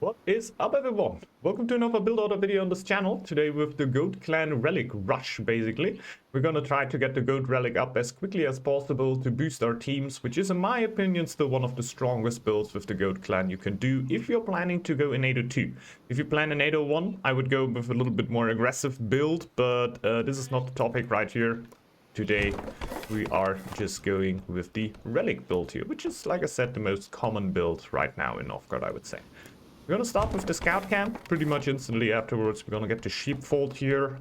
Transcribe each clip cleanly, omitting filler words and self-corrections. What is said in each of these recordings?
What is up, everyone? Welcome to another build order video on this channel. Today with the Goat Clan Relic Rush, basically. We're gonna try to get the Goat Relic up as quickly as possible to boost our teams, which is, in my opinion, still one of the strongest builds with the Goat Clan you can do if you're planning to go in 802. If you plan in 801, I would go with a little bit more aggressive build, but this is not the topic right here. Today we are just going with the Relic build here, which is, like I said, the most common build right now in Northgard, I would say. We're gonna start with the scout camp pretty much instantly afterwards. We're gonna get the sheepfold here.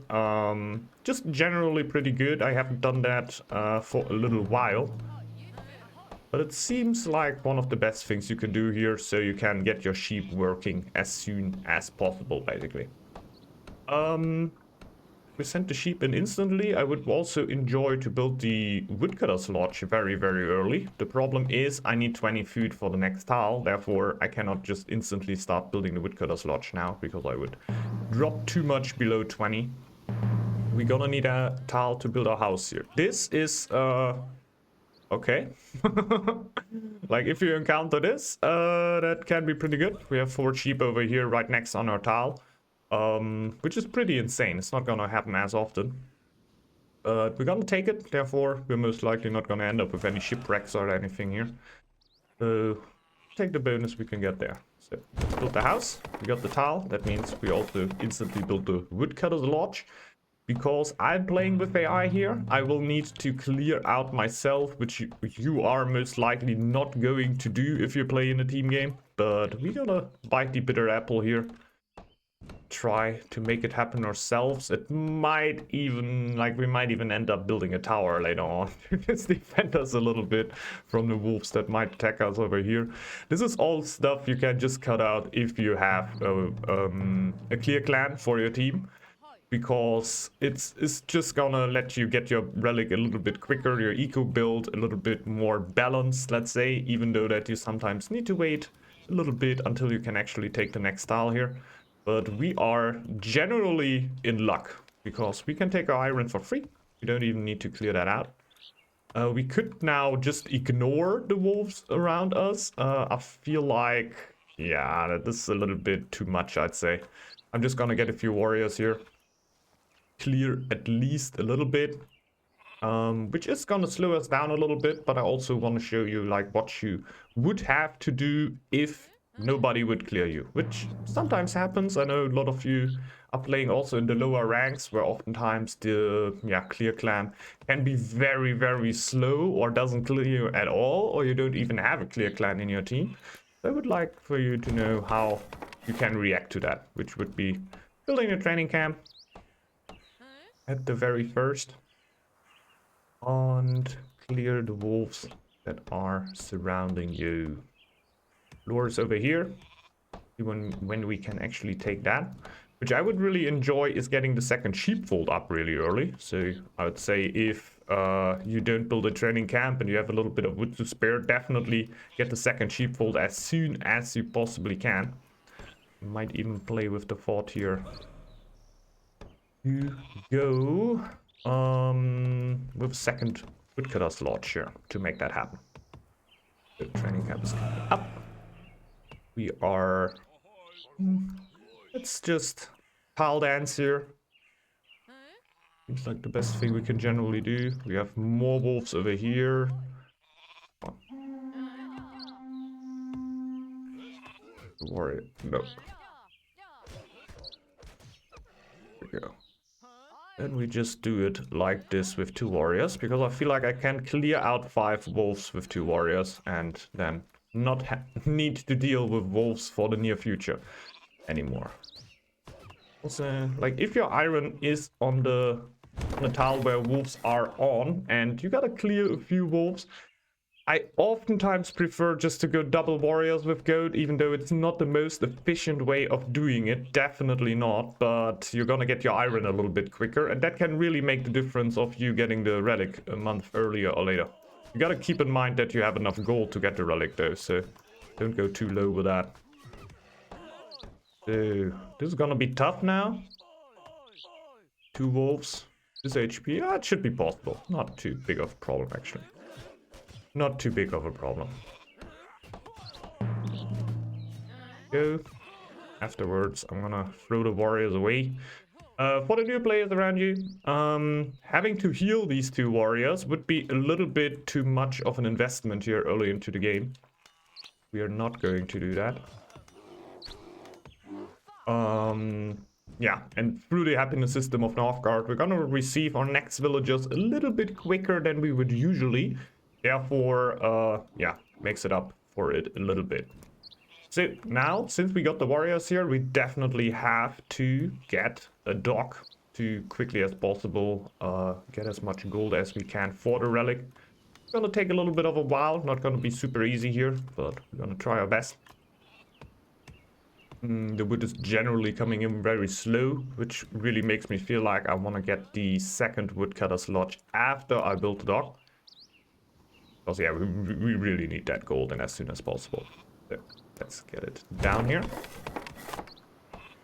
Just generally pretty good. I haven't done that for a little while, but it seems like one of the best things you can do here, so you can get your sheep working as soon as possible, basically. We sent the sheep in instantly. I would also enjoy to build the woodcutter's lodge very, very early. The problem is I need 20 food for the next tile. Therefore, I cannot just instantly start building the woodcutter's lodge now, because I would drop too much below 20. We're gonna need a tile to build our house here. This is, okay. Like, if you encounter this, that can be pretty good. We have 4 sheep over here right next on our tile. Which is pretty insane. It's not gonna happen as often. We're gonna take it, therefore we're most likely not gonna end up with any shipwrecks or anything here. So, take the bonus we can get there. So, let's build the house. We got the tile. That means we also instantly build the woodcutter's lodge. Because I'm playing with AI here, I will need to clear out myself, which you are most likely not going to do if you play in a team game. But we're gonna bite the bitter apple here. Try to make it happen ourselves. It might even, like, we might even end up building a tower later on to just defend us a little bit from the wolves that might attack us over here. This is all stuff you can just cut out if you have a clear clan for your team, because it's just gonna let you get your relic a little bit quicker, your eco build a little bit more balanced, let's say, even though that you sometimes need to wait a little bit until you can actually take the next tile here. But we are generally in luck, because we can take our iron for free. We don't even need to clear that out. We could now just ignore the wolves around us. I feel like, yeah, this is a little bit too much, I'd say. I'm just gonna get a few warriors here. Clear at least a little bit. Which is gonna slow us down a little bit, but I also want to show you, like, what you would have to do if nobody would clear you, which sometimes happens. I know a lot of you are playing also in the lower ranks, where oftentimes the clear clan can be very, very slow, or doesn't clear you at all, or you don't even have a clear clan in your team. I would like for you to know how you can react to that, which would be building a training camp at the very first and clear the wolves that are surrounding you. Lures over here, when we can actually take that. Which I would really enjoy is getting the second sheepfold up really early. So I would say if you don't build a training camp and you have a little bit of wood to spare, definitely get the second sheepfold as soon as you possibly can. You might even play with the thought here. You go with a second woodcutter's lodge here to make that happen. The training camp is coming up. We are, let's just tile dance here. Seems like the best thing we can generally do. We have more wolves over here. Warrior, no. There we go. And we just do it like this with 2 warriors, because I feel like I can clear out 5 wolves with 2 warriors and then not need to deal with wolves for the near future anymore. Also, like, if your iron is on the tile where wolves are on and you gotta clear a few wolves, I oftentimes prefer just to go double warriors with goat, even though it's not the most efficient way of doing it, definitely not, but you're gonna get your iron a little bit quicker, and that can really make the difference of you getting the relic a month earlier or later. You gotta keep in mind that you have enough gold to get the relic though, so don't go too low with that. So, this is gonna be tough now. 2 wolves, this HP, it should be possible. Not too big of a problem, actually. Not too big of a problem. Go. Afterwards, I'm gonna throw the warriors away. For the new players around you, having to heal these 2 warriors would be a little bit too much of an investment here early into the game. We are not going to do that. Yeah, and through the happiness system of Northgard, we're gonna receive our next villagers a little bit quicker than we would usually. Therefore, yeah, makes it up for it a little bit. So now, since we got the warriors here, we definitely have to get a dock to quickly as possible get as much gold as we can for the relic. It's gonna take a little bit of a while, not gonna be super easy here, but we're gonna try our best. The wood is generally coming in very slow, which really makes me feel like I want to get the second woodcutter's lodge after I build the dock. Because yeah, we really need that gold and as soon as possible. So let's get it down here.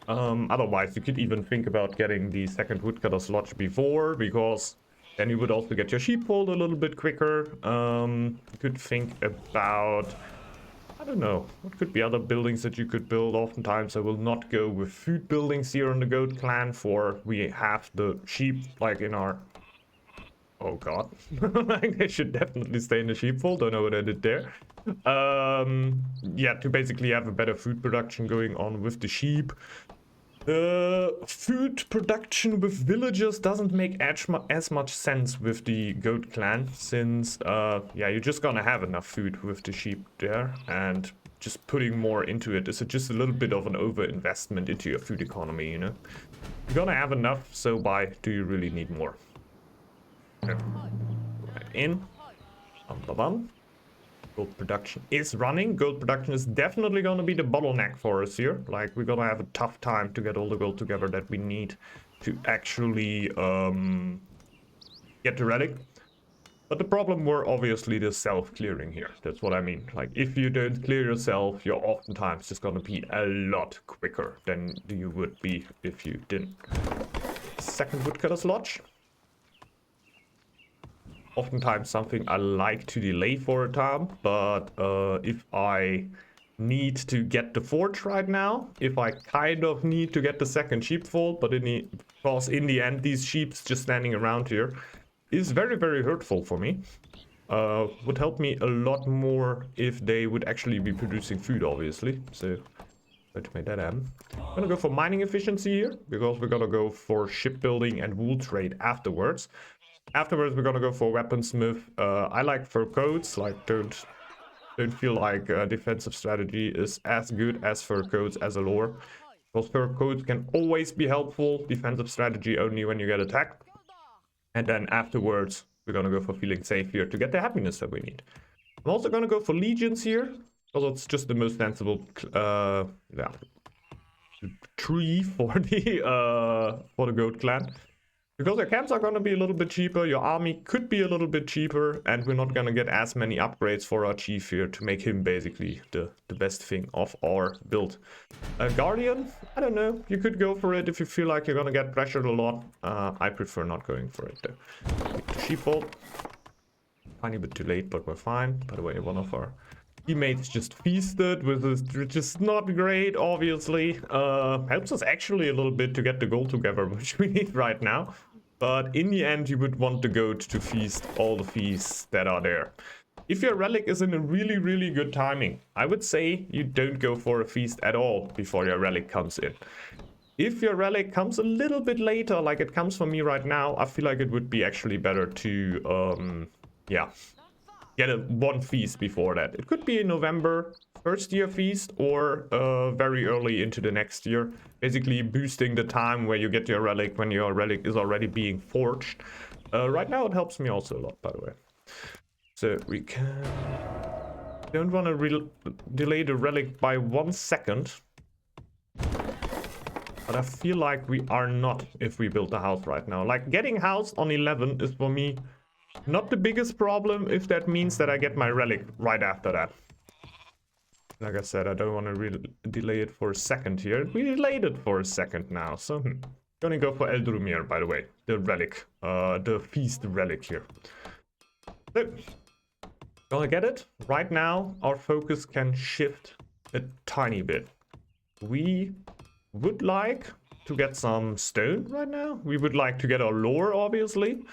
Otherwise, you could even think about getting the second woodcutter's lodge before, because then you would also get your sheepfold a little bit quicker. You could think about, I don't know, what could be other buildings that you could build. Oftentimes I will not go with food buildings here on the goat clan, for we have the sheep like in our... Oh god. They should definitely stay in the sheepfold. Don't know what I did there. Yeah, to basically have a better food production going on with the sheep. Food production with villagers doesn't make as much sense with the goat clan, since yeah, you're just gonna have enough food with the sheep there, and just putting more into it is just a little bit of an over investment into your food economy, you know. You're gonna have enough, so why do you really need more? Okay. Right in. Bum. Gold production is running. Gold production is definitely going to be the bottleneck for us here. Like, we're going to have a tough time to get all the gold together that we need to actually get the relic. But the problem were obviously the self-clearing here. That's what I mean. Like, if you don't clear yourself, you're oftentimes just going to be a lot quicker than you would be if you didn't. Second woodcutter's lodge. Oftentimes something I like to delay for a time, but if I need to get the forge right now, if I kind of need to get the second sheepfold, but because in the end these sheeps just standing around here is very, very hurtful for me. Would help me a lot more if they would actually be producing food, obviously. So try to make that happen. I'm gonna go for mining efficiency here, because we're gonna go for shipbuilding and wool trade afterwards. Afterwards, we're gonna go for weaponsmith. I like fur coats. Like, don't feel like defensive strategy is as good as fur coats as a lore. Because fur coats can always be helpful. Defensive strategy only when you get attacked. And then afterwards, we're gonna go for feeling safe here to get the happiness that we need. I'm also gonna go for legions here, because it's just the most sensible yeah, tree for the goat clan. Because your camps are going to be a little bit cheaper, your army could be a little bit cheaper, and we're not going to get as many upgrades for our chief here to make him basically the best thing of our build. Guardian, I don't know, you could go for it if you feel like you're going to get pressured a lot. I prefer not going for it though. Sheepfold. Tiny bit too late, but we're fine. By the way, one of our teammates just feasted, which is not great, obviously. Helps us actually a little bit to get the gold together, which we need right now. But in the end, you would want the goat to feast all the feasts that are there. If your relic is in a really, really good timing, I would say you don't go for a feast at all before your relic comes in. If your relic comes a little bit later, like it comes for me right now, I feel like it would be actually better to, yeah, get one feast before that. It could be in November, first year feast, or very early into the next year. Basically boosting the time where you get your relic when your relic is already being forged. Right now it helps me also a lot, by the way. So we don't want to delay the relic by 1 second. But I feel like we are not if we build the house right now. Like, getting house on 11 is for me not the biggest problem if that means that I get my relic right after that. Like I said, I don't want to delay it for a second here. We delayed it for a second now, so gonna go for Eldrumir, by the way. The relic, the feast relic here. So, gonna get it. Right now, our focus can shift a tiny bit. We would like to get some stone right now. We would like to get our lore, obviously.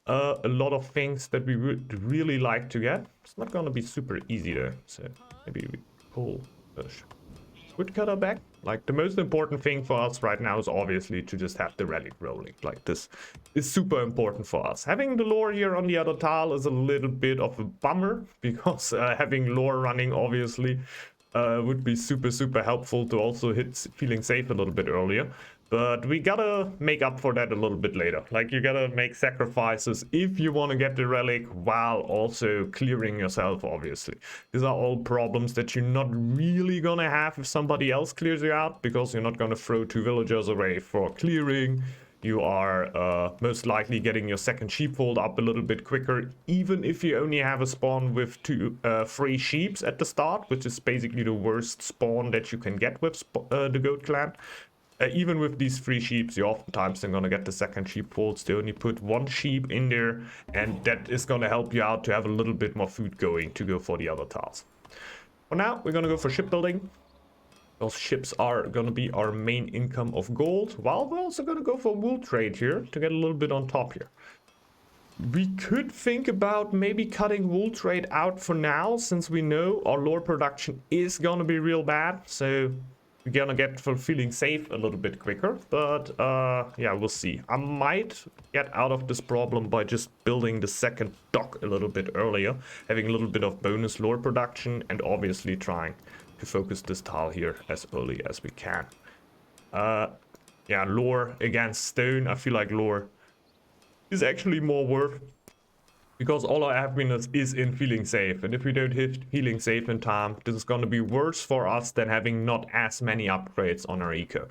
A lot of things that we would really like to get. It's not gonna be super easy though, so maybe we pull the woodcutter back. Like, the most important thing for us right now is obviously to just have the relic rolling. Like, this is super important for us. Having the lore here on the other tile is a little bit of a bummer, because having lore running obviously would be super helpful to also hit feeling safe a little bit earlier. But we gotta make up for that a little bit later. Like, you gotta make sacrifices if you want to get the relic while also clearing yourself, obviously. These are all problems that you're not really gonna have if somebody else clears you out, because you're not gonna throw 2 villagers away for clearing. You are most likely getting your second sheepfold up a little bit quicker, even if you only have a spawn with 3 sheeps at the start, which is basically the worst spawn that you can get with the goat clan. Even with these 3 sheeps, you oftentimes are gonna get the second sheepfold. They only put 1 sheep in there, and that is gonna help you out to have a little bit more food going to go for the other tiles. For now, we're gonna go for shipbuilding. Those ships are gonna be our main income of gold, while we're also gonna go for wool trade here to get a little bit on top here. We could think about maybe cutting wool trade out for now, since we know our lore production is gonna be real bad, so we're gonna get for feeling safe a little bit quicker. But yeah, we'll see. I might get out of this problem by just building the second dock a little bit earlier, having a little bit of bonus lore production, and obviously trying to focus this tile here as early as we can. Yeah, lore against stone. I feel like lore is actually more worth, because all our happiness is in feeling safe, and if we don't hit feeling safe in time, this is going to be worse for us than having not as many upgrades on our eco.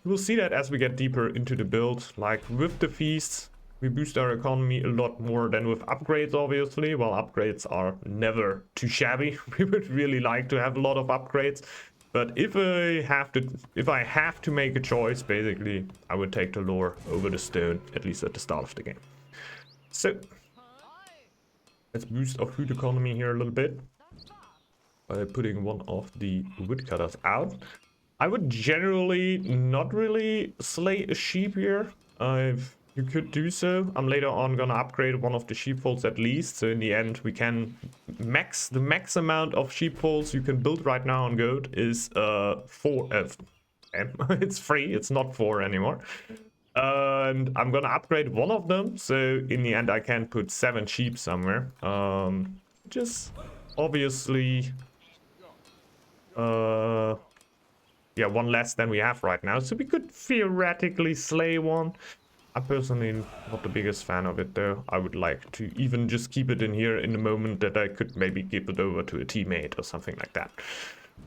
We'll see that as we get deeper into the build. Like, with the feasts, we boost our economy a lot more than with upgrades, obviously. Well, upgrades are never too shabby. We would really like to have a lot of upgrades, but if I have to make a choice, basically, I would take the lore over the stone, at least at the start of the game. So let's boost our food economy here a little bit by putting one of the woodcutters out. I would generally not really slay a sheep here. You could do so. I'm later on gonna upgrade one of the sheepfolds at least, so in the end we can the max amount of sheepfolds you can build right now on goat is 4. It's 3, it's not 4 anymore. And I'm gonna upgrade one of them, so in the end I can put 7 sheep somewhere. Just obviously yeah, 1 less than we have right now, so we could theoretically slay one. I'm personally not the biggest fan of it though. I would like to even just keep it in here in the moment that I could maybe give it over to a teammate or something like that.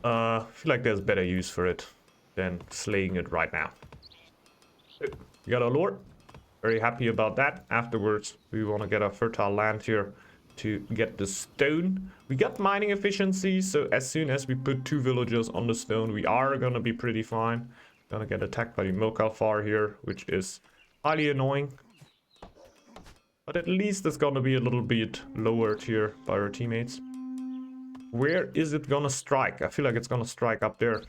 I feel like there's better use for it than slaying it right now. We got our lore. Very happy about that. Afterwards, we want to get our fertile land here to get the stone. We got mining efficiency, so as soon as we put 2 villagers on the stone, we are gonna be pretty fine. Gonna get attacked by the milk alfar here, which is highly annoying. But at least it's gonna be a little bit lowered here by our teammates. Where is it gonna strike? I feel like it's gonna strike up there.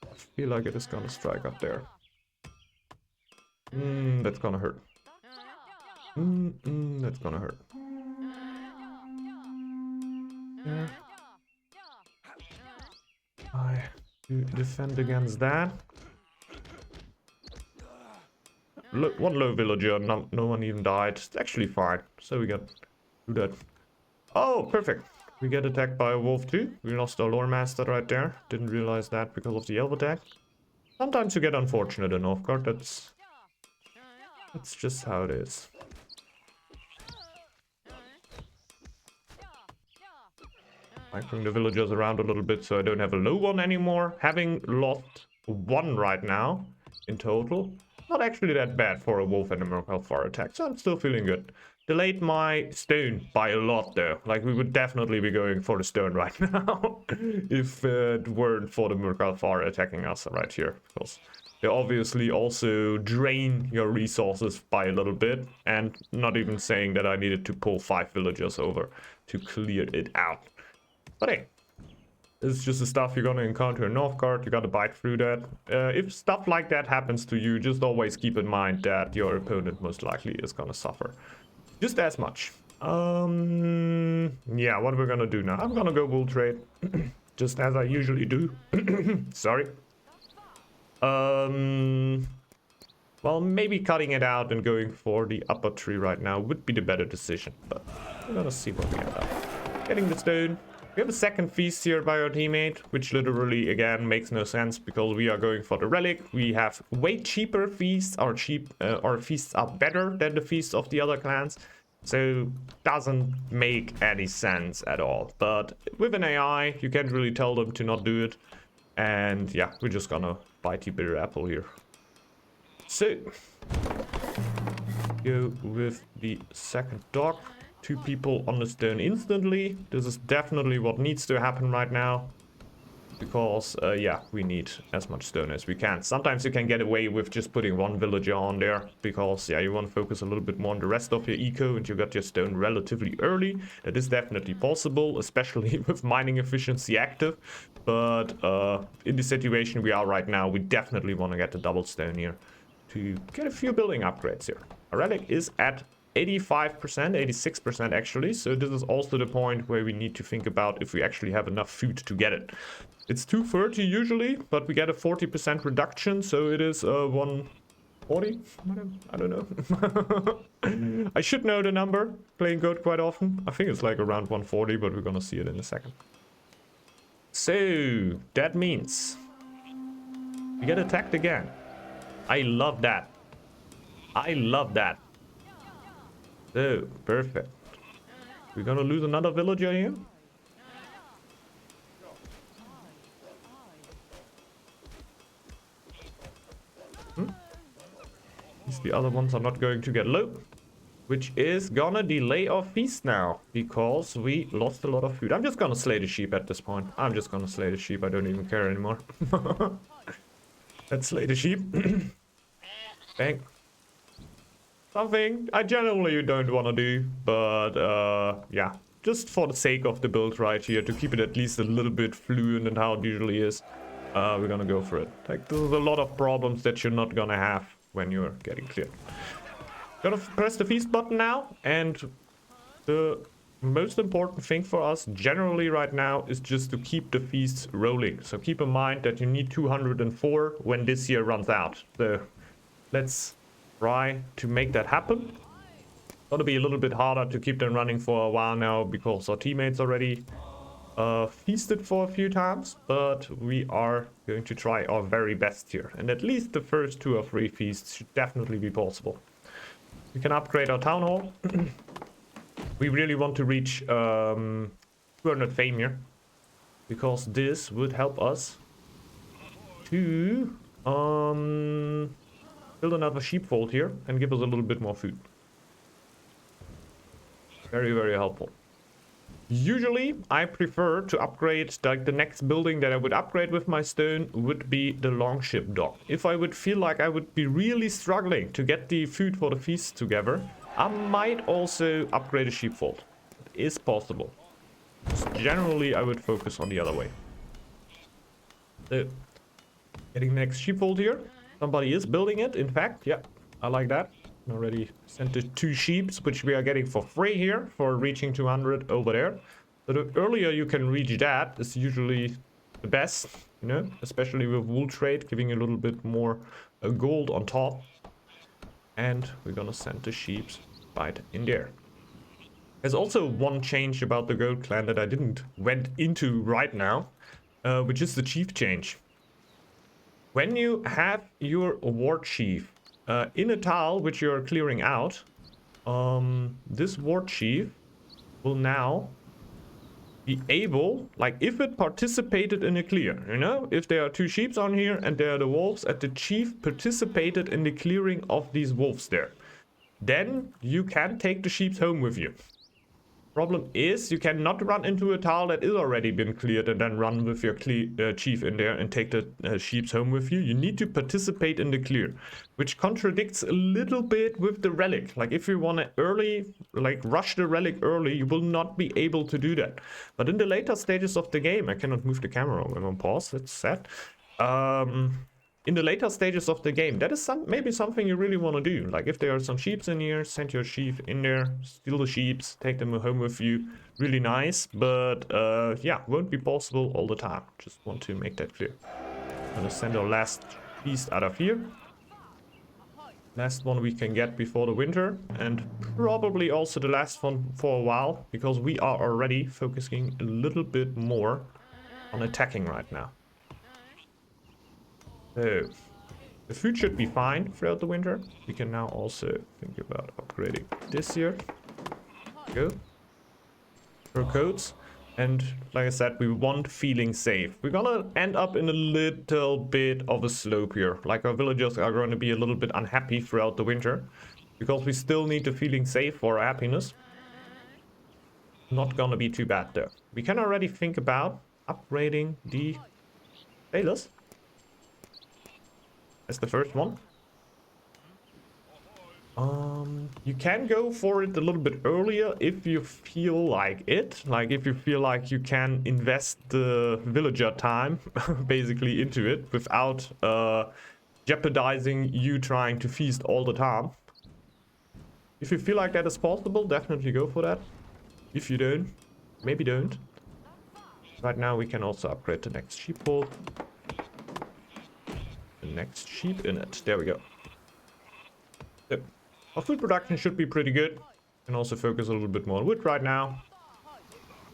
I feel like it is gonna strike up there. That's gonna hurt. That's gonna hurt. Yeah. I do defend against that. Look, 1 low villager, no one even died. It's actually fine. So we got do that. Oh, perfect. We get attacked by a wolf too. We lost our lore master right there. Didn't realize that because of the elf attack. Sometimes you get unfortunate in Northgard. That's just how it is. I bring the villagers around a little bit so I don't have a low one anymore. Having lost 1 right now in total. Not actually that bad for a wolf and a mercalfar attack, so I'm still feeling good. Delayed my stone by a lot though. Like, we would definitely be going for the stone right now if it weren't for the mercalfar attacking us right here. Because they obviously also drain your resources by a little bit, and not even saying that I needed to pull 5 villagers over to clear it out. But hey, It's just the stuff you're gonna encounter in Northgard. You gotta bite through that. If stuff like that happens to you, just always keep in mind that your opponent most likely is gonna suffer just as much. Yeah, what we're gonna do now? I'm gonna go wool trade, just as I usually do. Sorry. Well, maybe cutting it out and going for the upper tree right now would be the better decision, but we're gonna see what we end up. Getting the stone. We have a second feast here by our teammate, which literally, again, makes no sense because we are going for the relic. We have way cheaper feasts. Our feasts are better than the feasts of the other clans. So, doesn't make any sense at all. But with an AI, you can't really tell them to not do it. And yeah, we're just gonna bite the bitter apple here. So, go with the second dock. 2 people on the stone instantly. This is definitely what needs to happen right now. Because, yeah, we need as much stone as we can. Sometimes you can get away with just putting 1 villager on there. Because, yeah, you want to focus a little bit more on the rest of your eco. And you got your stone relatively early. That is definitely possible. Especially with mining efficiency active. But, in the situation we are right now, we definitely want to get the double stone here. To get a few building upgrades here. Our relic is at 85%, 86% actually, so this is also the point where we need to think about if we actually have enough food to get it. It's 230 usually, but we get a 40% reduction, so it is 140? I don't know. I should know the number, playing Goat quite often. I think it's like around 140, but we're gonna see it in a second. So, that means we get attacked again. I love that. I love that. So, perfect. We're gonna lose another villager here. The other ones are not going to get low. Which is gonna delay our feast now. Because we lost a lot of food. I'm just gonna slay the sheep at this point. I'm just gonna slay the sheep. I don't even care anymore. Let's slay the sheep. Bang. Something I generally don't want to do, but yeah, just for the sake of the build right here, to keep it at least a little bit fluent and how it usually is, we're gonna go for it. Like, there's a lot of problems that you're not gonna have when you're getting cleared. Gonna press the feast button now, and the most important thing for us generally right now is just to keep the feasts rolling. So keep in mind that you need 204 when this year runs out. So let's try to make that happen. Gonna be a little bit harder to keep them running for a while now because our teammates already feasted for a few times, but we are going to try our very best here, and at least the first 2 or 3 feasts should definitely be possible. We can upgrade our town hall. We really want to reach 200 fame here, because this would help us to build another sheepfold here and give us a little bit more food. Very, very helpful. Usually, I prefer to upgrade, like the next building that I would upgrade with my stone would be the longship dock. If I would feel like I would be really struggling to get the food for the feast together, I might also upgrade a sheepfold. It is possible. Generally, I would focus on the other way. So, getting the next sheepfold here. Somebody is building it, in fact. Yeah, I like that. Already sent the 2 sheep, which we are getting for free here for reaching 200 over there. So the earlier you can reach that is usually the best, you know, especially with wool trade, giving a little bit more gold on top. And we're gonna send the sheep right in there. There's also one change about the goat clan that I didn't went into right now, which is the chief change. When you have your war chief in a tile which you're clearing out, this war chief will now be able, like if it participated in a clear, you know, if there are 2 sheeps on here and there are the wolves, and the chief participated in the clearing of these wolves there, then you can take the sheep home with you. Problem is, you cannot run into a tile that is already been cleared and then run with your chief in there and take the sheeps home with you. You need to participate in the clear, which contradicts a little bit with the relic. Like if you want to early, like rush the relic early, you will not be able to do that. But in the later stages of the game, I cannot move the camera. I'm on pause. It's set. In the later stages of the game, that is maybe something you really want to do. Like if there are some sheeps in here, send your sheep in there, steal the sheeps, take them home with you. Really nice, but yeah, won't be possible all the time. Just want to make that clear. Gonna send our last beast out of here. Last one we can get before the winter, and probably also the last one for a while, because we are already focusing a little bit more on attacking right now. So, the food should be fine throughout the winter. We can now also think about upgrading this here. Go. Fur coats. And like I said, we want feeling safe. We're gonna end up in a little bit of a slope here. Like our villagers are going to be a little bit unhappy throughout the winter, because we still need the feeling safe for our happiness. Not gonna be too bad though. We can already think about upgrading the sailors. That's the first one. You can go for it a little bit earlier if you feel like it. Like if you feel like you can invest the villager time basically into it without jeopardizing you trying to feast all the time. If you feel like that is possible, definitely go for that. If you don't, maybe don't. Right now we can also upgrade the next sheepfold. The next sheep in it. There we go. Yep. Our food production should be pretty good. Can also focus a little bit more on wood right now.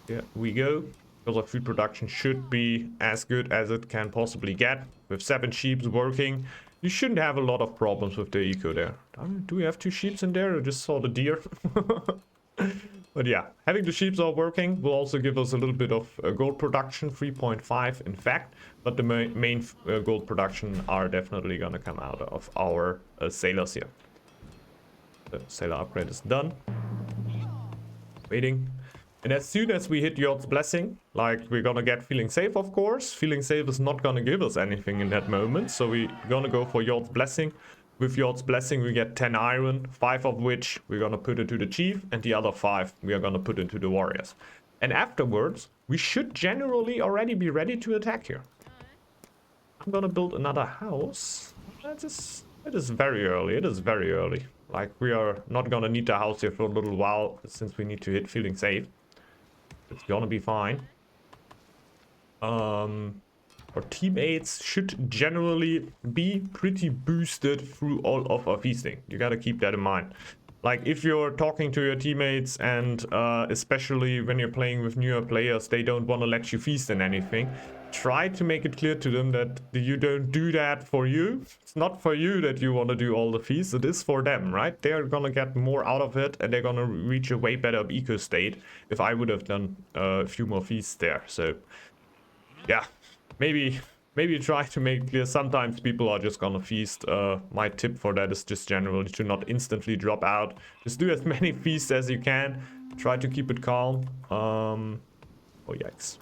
Here we go. Because our food production should be as good as it can possibly get. With 7 sheep working, you shouldn't have a lot of problems with the eco there. Do we have 2 sheep in there? I just saw the deer. But yeah, having the sheep all working will also give us a little bit of gold production, 3.5 in fact. But the main gold production are definitely gonna come out of our sailors here. The sailor upgrade is done. Waiting. And as soon as we hit Yord's Blessing, like we're gonna get Feeling Safe, of course. Feeling Safe is not gonna give us anything in that moment. So we're gonna go for Yord's Blessing. With Yord's Blessing, we get 10 iron, 5 of which we're gonna put into the chief, and the other 5 we are gonna put into the warriors. And afterwards, we should generally already be ready to attack here. I'm gonna build another house. It is very early. It is very early. Like, we are not gonna need the house here for a little while, since we need to hit Feeling Safe. It's gonna be fine. Our teammates should generally be pretty boosted through all of our feasting. You gotta keep that in mind. Like, if you're talking to your teammates and especially when you're playing with newer players, they don't want to let you feast in anything, try to make it clear to them that you don't do that for you. It's not for you that you want to do all the feasts, it is for them, right? They're gonna get more out of it and they're gonna reach a way better eco state if I would have done a few more feasts there. So, yeah. Maybe try to make clear sometimes people are just gonna feast. My tip for that is just generally to not instantly drop out. Just do as many feasts as you can. Try to keep it calm. Oh, yikes.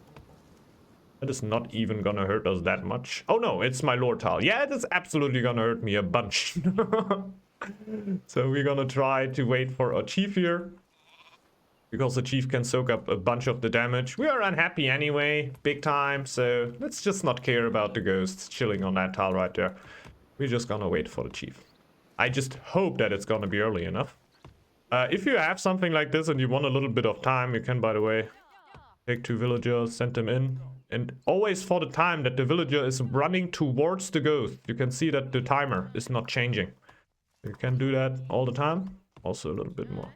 That is not even gonna hurt us that much. Oh no, it's my lore tile. Yeah, it is absolutely gonna hurt me a bunch. So we're gonna try to wait for a chief here. Because the chief can soak up a bunch of the damage. We are unhappy anyway, big time, so let's just not care about the ghosts chilling on that tile right there. We're just gonna wait for the chief. I just hope that it's gonna be early enough. If you have something like this and you want a little bit of time, you can, by the way, take 2 villagers, send them in. And always for the time that the villager is running towards the ghost, you can see that the timer is not changing. You can do that all the time. Also a little bit more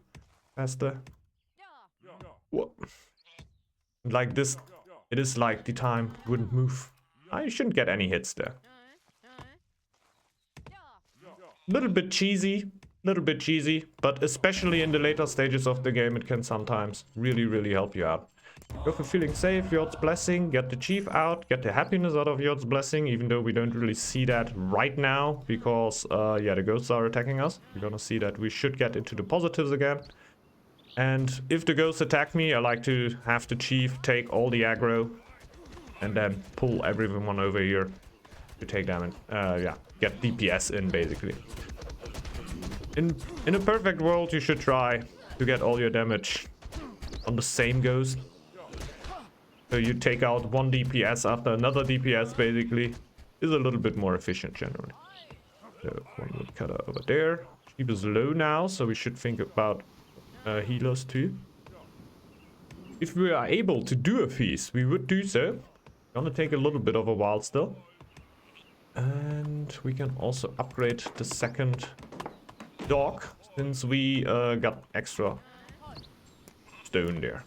faster. What? Like this, it is like the time wouldn't move. I shouldn't get any hits there. Little bit cheesy, but especially in the later stages of the game, it can sometimes really help you out. Go for Feeling Safe, Yord's Blessing, get the chief out, get the happiness out of Yord's Blessing, even though we don't really see that right now, because yeah, the ghosts are attacking us. We're gonna see that we should get into the positives again. And if the ghosts attack me, I like to have the chief take all the aggro and then pull everyone over here to take damage. Yeah, get DPS in basically. In a perfect world, you should try to get all your damage on the same ghost. So you take out one DPS after another DPS basically. Is a little bit more efficient generally. So one woodcutter over there. Chief is low now, so we should think about healers too. If we are able to do a feast, we would do so. Gonna take a little bit of a while still. And we can also upgrade the second dog, since we got extra stone there.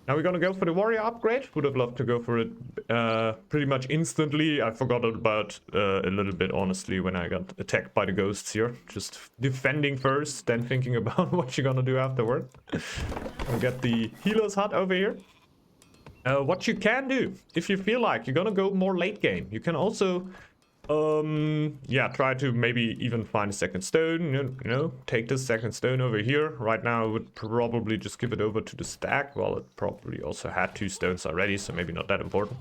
Now we're gonna go for the warrior upgrade. Would have loved to go for it pretty much instantly. I forgot about a little bit, honestly, when I got attacked by the ghosts here. Just defending first, then thinking about what you're gonna do afterward. I'll get the healer's hut over here. What you can do, if you feel like you're gonna go more late game, you can also yeah, try to maybe even find a second stone, you know, take this second stone over here. Right now I would probably just give it over to the stack. Well, it probably also had 2 stones already, so maybe not that important.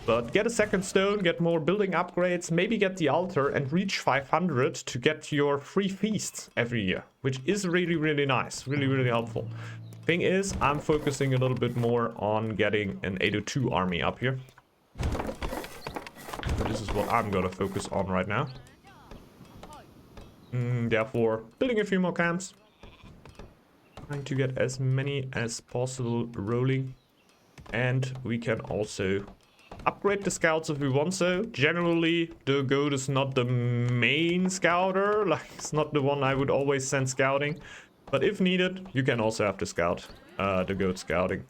But get a second stone, get more building upgrades, maybe get the altar and reach 500 to get your free feasts every year, which is really, really nice, really, really helpful. Thing is, I'm focusing a little bit more on getting an 802 army up here. So this is what I'm gonna focus on right now. Therefore, building a few more camps. Trying to get as many as possible rolling. And we can also upgrade the scouts if we want so. Generally, the goat is not the main scouter. Like, it's not the one I would always send scouting. But if needed, you can also have the scout. The goat scouting.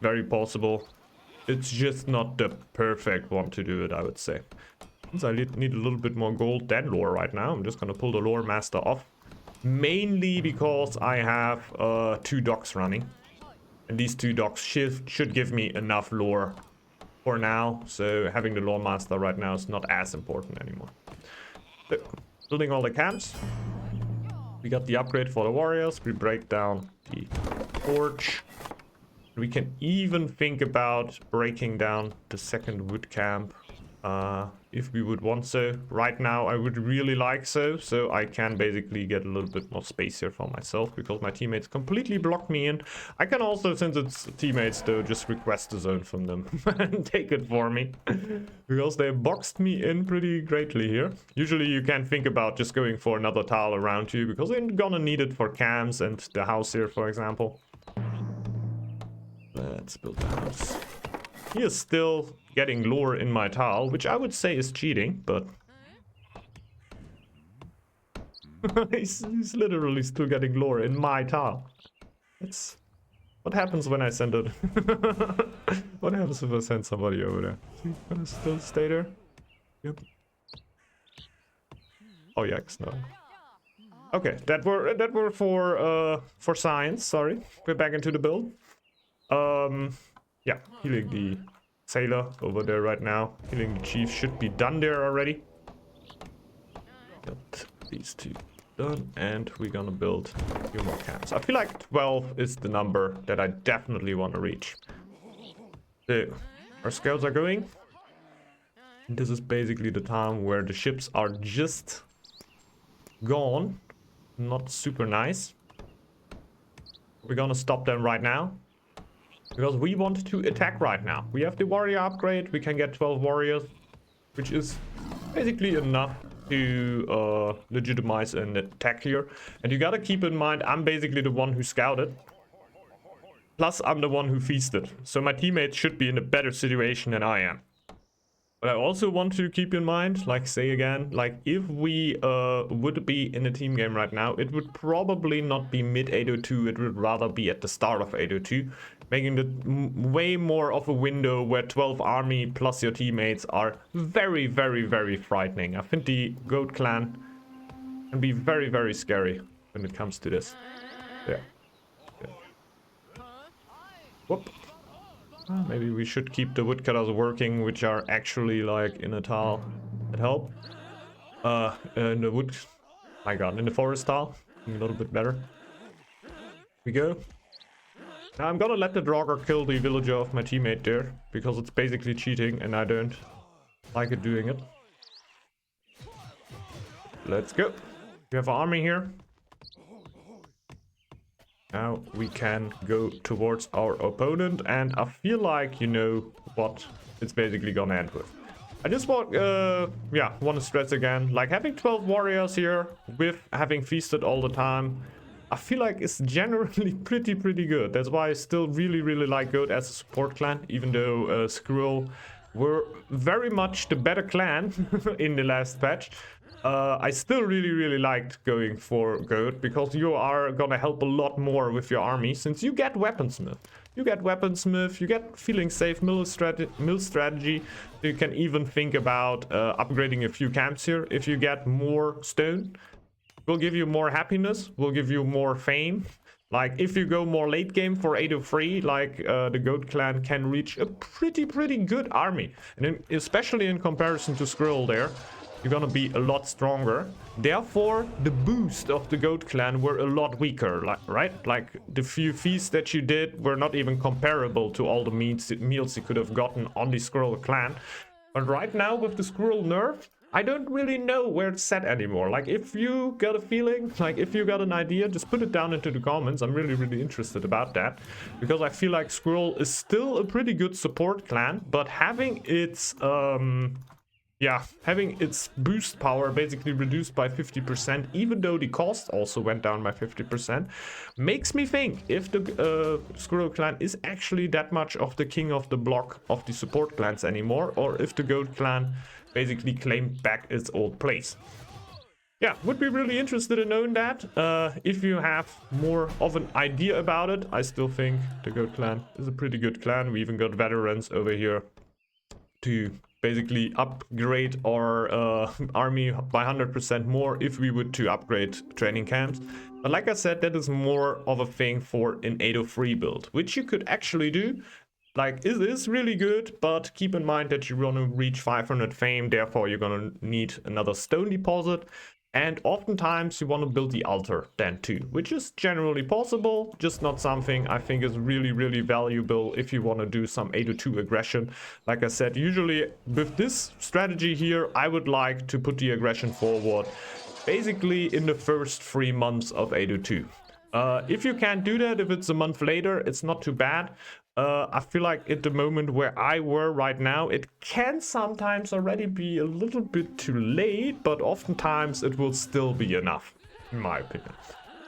Very possible. It's just not the perfect one to do it, I would say. Since I need a little bit more gold than lore right now, I'm just gonna pull the lore master off. Mainly because I have 2 docks running. And these 2 docks should give me enough lore for now. So having the lore master right now is not as important anymore. So, building all the camps. We got the upgrade for the warriors. We break down the torch. We can even think about breaking down the second wood camp if we would want so. Right now I would really like so I can basically get a little bit more space here for myself because my teammates completely block me in. I can also, since it's teammates though, just request a zone from them and take it for me because they boxed me in pretty greatly here. Usually you can think about just going for another tile around you because they're gonna need it for camps and the house here, for example. Let's build the house. He is still getting lore in my tile, which I would say is cheating, but he's literally still getting lore in my tile. That's what happens when I send it. What happens if I send somebody over there? Is he gonna still stay there? Yep. Oh yikes, no. Okay, that were for science. Sorry, we're back into the build. Yeah, healing the sailor over there right now. Healing the chief should be done there already. Got these 2 done, and we're gonna build a few more camps. I feel like 12 is the number that I definitely want to reach. So, our scouts are going. And this is basically the time where the ships are just gone. Not super nice. We're gonna stop them right now. Because we want to attack right now. We have the warrior upgrade. We can get 12 warriors. Which is basically enough to legitimize an attack here. And you gotta keep in mind, I'm basically the one who scouted. Plus, I'm the one who feasted. So my teammates should be in a better situation than I am. But I also want to keep in mind, like say again, like if we would be in a team game right now, it would probably not be mid 802, it would rather be at the start of 802, making it way more of a window where 12 army plus your teammates are very, very, very frightening. I think the Goat Clan can be very, very scary when it comes to this. Yeah. Whoop. Maybe we should keep the woodcutters working, which are actually like in a tile that help. In the wood, my god, in the forest tile, a little bit better. We go. Now I'm gonna let the Draugr kill the villager of my teammate there, because it's basically cheating and I don't like it doing it. Let's go. We have an army here. Now we can go towards our opponent, and I feel like you know what it's basically gonna end with. I just want to stress again, like having 12 warriors here with having feasted all the time, I feel like it's generally pretty good. That's why I still really like Goat as a support clan, even though Squirrel were very much the better clan in the last patch. I still really liked going for Goat, because you are gonna help a lot more with your army, since you get Weaponsmith. You get Weaponsmith, you get feeling safe mill strategy. You can even think about upgrading a few camps here. If you get more stone, will give you more happiness, will give you more fame. Like if you go more late game for 803, like the Goat clan can reach a pretty good army, and especially in comparison to Squirrel there, you're gonna be a lot stronger. Therefore, the boost of the Goat clan were a lot weaker, right? Like the few feasts that you did were not even comparable to all the meals you could have gotten on the Squirrel clan. But right now with the Squirrel nerf, I don't really know where it's set anymore. Like if you got a feeling, like if you got an idea, just put it down into the comments. I'm really interested about that, because I feel like Squirrel is still a pretty good support clan, but having its having its boost power basically reduced by 50%, even though the cost also went down by 50%, makes me think if the Squirrel clan is actually that much of the king of the block of the support clans anymore, or if the Goat clan basically claimed back its old place. Yeah, would be really interested in knowing that. If you have more of an idea about it, I still think the Goat clan is a pretty good clan. We even got veterans over here to basically upgrade our army by 100% more if we would to upgrade training camps. But like I said, that is more of a thing for an 803 build, which you could actually do. Like, it is really good, but keep in mind that you're gonna reach 500 fame, therefore you're gonna need another stone deposit. And oftentimes you want to build the altar then too, which is generally possible, just not something I think is really valuable if you want to do some 802 aggression. Like I said, usually with this strategy here, I would like to put the aggression forward basically in the first 3 months of 802. If you can't do that, if it's a month later, it's not too bad. I feel like at the moment where I were right now, it can sometimes already be a little bit too late, but oftentimes it will still be enough, in my opinion.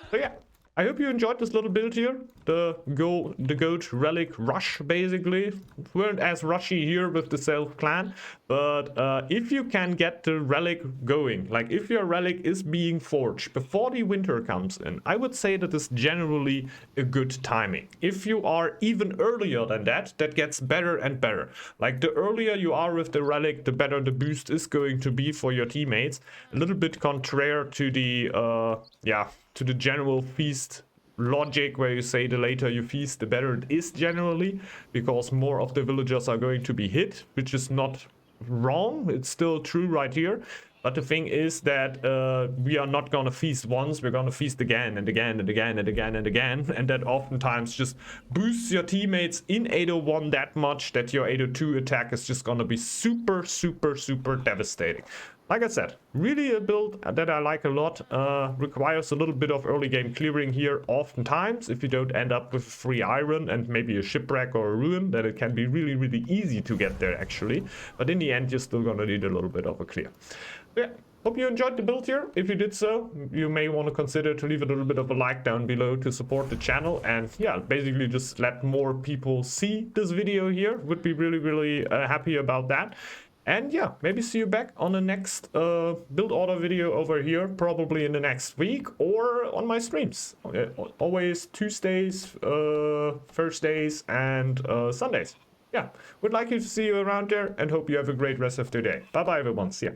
So yeah, I hope you enjoyed this little build here. The Goat Relic rush, basically. Weren't as rushy here with the Self clan, but if you can get the Relic going, like if your Relic is being forged before the winter comes in, I would say that is generally a good timing. If you are even earlier than that, that gets better and better. Like the earlier you are with the Relic, the better the boost is going to be for your teammates. A little bit contrary to the to the general feast logic, where you say the later you feast the better it is generally, because more of the villagers are going to be hit, which is not wrong. It's still true right here, but the thing is that we are not gonna feast once, we're gonna feast again and again and again and again and again, and that oftentimes just boosts your teammates in 801 that much that your 802 attack is just gonna be super devastating. Like I said, really a build that I like a lot. Requires a little bit of early game clearing here oftentimes. If you don't end up with free iron and maybe a shipwreck or a ruin, then it can be really easy to get there actually. But in the end, you're still gonna need a little bit of a clear. So yeah, hope you enjoyed the build here. If you did so, you may want to consider to leave a little bit of a like down below to support the channel. And yeah, basically just let more people see this video here. Would be really happy about that. And yeah, maybe see you back on the next build order video over here, probably in the next week, or on my streams. Always Tuesdays, Thursdays, and Sundays. Yeah, would like you to see you around there, and hope you have a great rest of the day. Bye bye everyone, see ya.